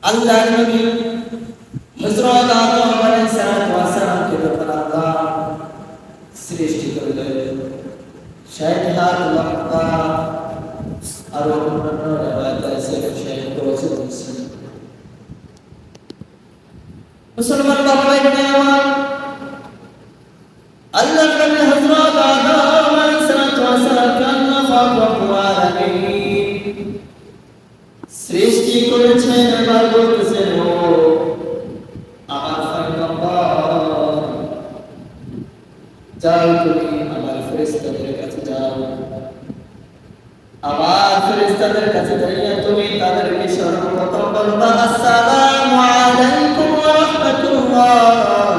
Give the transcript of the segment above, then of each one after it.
আল্লাহর নবী হযরত আদম আলাইহিস সালামকে যখন আল্লাহ সৃষ্টি করলেন ৬০ হাত লম্বা আর অন্যান্য রিওয়ায়াতে আছে ৬০ বছর ছিল। মুসলমান বাবা ভাই আমার আল্লাহর নবী হযরত আদম আলাইহিস সালামকে আল্লাহ পাক রব্বুল আলামিন সৃষ্টি করেছেন। এবার বলতেছেন ও আমার পয়গম্বর যাও তুমি আমার ফেরেশতাদের কাছে যাও, আমার ফেরেশতাদের কাছে যাইয়া তুমি তাদেরকে সর্বপ্রথম বলবা আসসালামু আলাইকুম ওয়া রাহমাতুল্লাহ।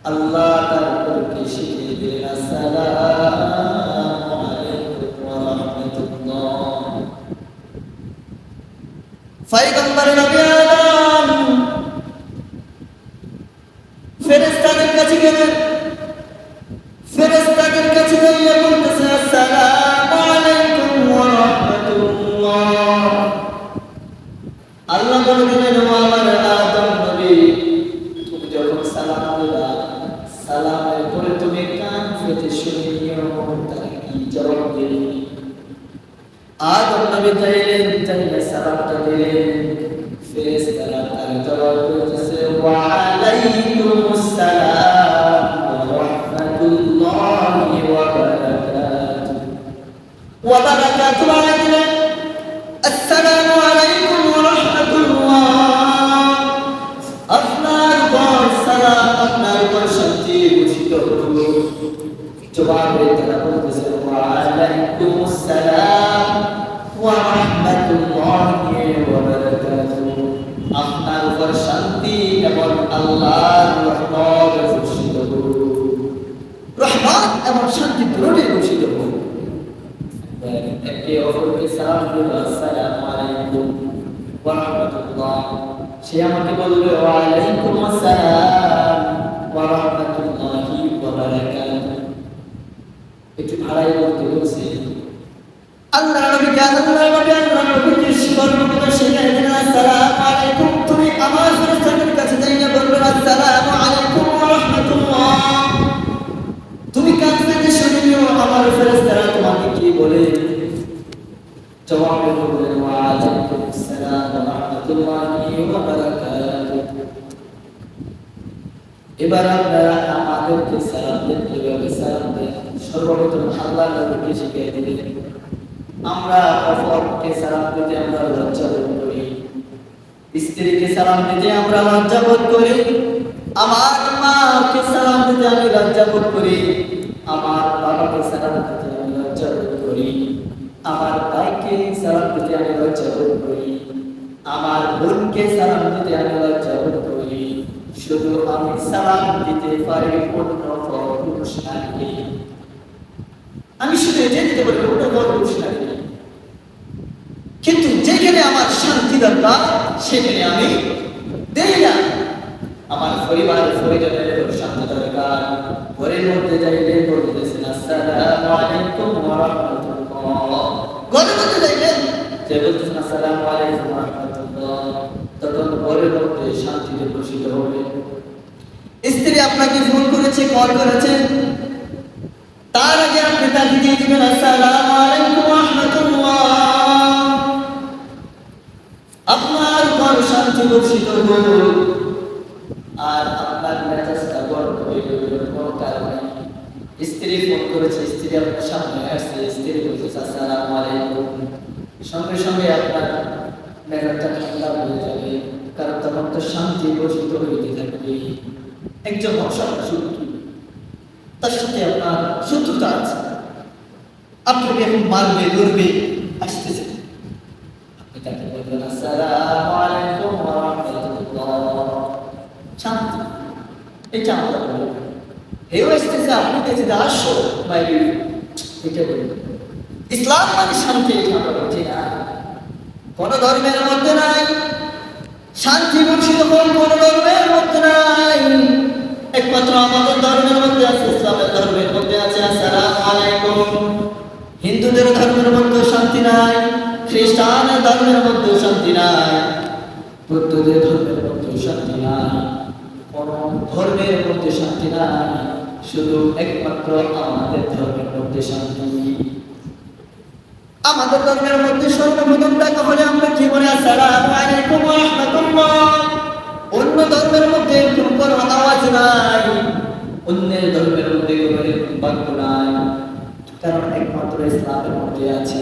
আল্লাহ তাদেরকে শিখিয়ে দিলেন আসসালামু আলাইকুম ওয়া রাহমাতুল্লাহ। পয়গম্বর নবী আদম ফেরেশতাদের কাছে গেলেন, ফেরেশতাদের কাছে গিয়ে বলতেছে আসসালামু আলাইকুম ওয়া রাহমাতুল্লাহ। আল্লাহ বলে দিলেন ও আমার আদম নবী তুমি যখন সালাম দিবা সালামের পরে তুমি কান পেতে শুনে নিও তার কি জবাব দিলেন। আদম নবী চাইলেন চাইলে সালামটা দিলেন, ফেরেশতারা তার জবাব দিতেছে ওয়া আলাইকুমুস সালাম ওয়া রাহমাতুল্লাহি ওয়া বারাকাতুহু। ওয়া বারাকাতুহু আলাইকুম আসসালামু আলাইকুম ওয়া রাহমাতুল্লাহ। আপনার উপর সালাম, আপনার উপর শান্তি বর্ষিত হোক। জবাবে তারা বলতেছে ওয়া আলাইকুমুস সালাম ওয়া রাহমাতুল্লাহি ওয়া বারাকাতুহু। আপনার উপর শান্তি এবং আল্লাহর রহমত বর্ষিত হোক। রহমত এবং শান্তি দুটোই বর্ষিত হোক। একে অপরকে সালাম দিল আসসালামু আলাইকুম ওয়া রাহমাতুল্লাহ, সে আমাকে বলবে ওয়া আলাইকুমুস আসসালাম ওয়া রাহমাতুল্লাহি ওয়া বারাকাতুহু। একটু ভাড়াই বলতে বলছে আল্লাহ নবীকে সর্বপ্রথম শিখাই দিলেন আসসালামু আলাইকুম। তুমি আমার ফেরেশতাদের কাছে যাইয়া বলবে আসসালামু আলাইকুম ওয়া রাহমাতুল্লাহ। তুমি কান পেতে শুনে নিও আমার ফেরেশতারা তোমাকে কি বলে। জবাবে বললেন ওয়া আলাইকুমুস সালাম ওয়া রাহমাতুল্লাহি ওয়া বারাকাতুহু। এবার আপনারা আমাদেরকে সালাম দেন, কিভাবে সালাম দেন সর্বপ্রথম আল্লাহ নবীকে শিখিয়ে দিলেন। আমরা অপরকে সালাম দিতে আমরা লজ্জা বোধ করি, স্ত্রীকে সালাম দিতে আমরা লজ্জা বোধ করি, আমার মাকে সালাম দিতে আমি লজ্জা বোধ করি, আমার বাবাকে সালাম দিতে আমি লজ্জা বোধ করি, আমার ভাইকে সালাম দিতে আমি লজ্জা বোধ করি, আমার বোনকে সালাম দিতে আমি লজ্জা বোধ করি। শুধু আমি সালাম দিতে পারি অন্য পুরুষ নারীকে, আমি শুধু এটাই দিতে পারি অন্য পুরুষ নারীকে। কিন্তু যেখানে আমার শান্তি দরকার সেখানে আমি দেই না। আমার পরিবারের পরিজনের শান্তি দরকার, ঘরের মধ্যে যাইলে বলতেছেন আসসালামু আলাইকুম ওয়া রাহমাতুল্লাহ। ঘরের মধ্যে যাইলেন যে বলতেছেন আসসালামু আলাইকুম ওয়া রাহমাতুল্লাহ, তখন ঘরের মধ্যে শান্তিতে বসিত হবে। স্ত্রী আপনাকে ফোন করেছে, কল করেছে, তার আগে আপনি তাকে দিয়ে দিবেন আসসালামু আলাইকুম ওয়া রাহমাতুল্লাহ। আপনার উপর শান্তি বর্ষিত হোক। আর আপনার মেজাজটা গরম হয়ে গেল কোনো কারণে। স্ত্রী ফোন করেছে, স্ত্রী আপনার সামনে আসছে, স্ত্রী বলছে আসসালামু আলাইকুম, সঙ্গে সঙ্গে আপনার মেজাজটা ঠান্ডা হয়ে যাবে, কারণ তখন তো শান্তি বর্ষিত হইতে থাকবে। একজন শত্রু, তার সাথে আপনার শত্রুতা আছে, আপনাকে এখন মারবে ধরবে আসতেছে, আপনি তাকে বলবেন আসসালামু আলাইকুম ওয়া রাহমাতুল্লাহ। শান্তি, এটা আমরা বলবো। হেও আসতেছে আপনার কাছে আসো বাইরে, এটা বলবো। ইসলাম মানে শান্তি, এটা আমরা বলছি না। কোন ধর্মের মধ্যে নাই শান্তি বর্ষিত, কোন ধর্মের মধ্যে নাই। একমাত্র আমাদের ধর্মের মধ্যে আছে, ইসলামের ধর্মের মধ্যে আছে আসসালামু আলাইকুম। হিন্দুদের ধর্মের মধ্যে শান্তি নাই, খ্রিস্টানের ধর্মের মধ্যে শান্তি নাই, প্রত্যেক ধর্মের মধ্যে শান্তি নাই, কোন ধর্মের মধ্যে শান্তি নাই, শুধু একমাত্র আমাদের ধর্মের মধ্যে শান্তি। আমাদের ধর্মের মধ্যে সর্বপ্রথম দেখা হলে আমরা কি বলি? আসসালামু আলাইকুম ওয়া রাহমাতুল্লাহ। অন্য ধর্মের মধ্যে কোনো আওয়াজ নাই, অন্যের ধর্মের মধ্যে কোনো বাক্য নাই, কারণ একমাত্র ইসলামের মধ্যে আছে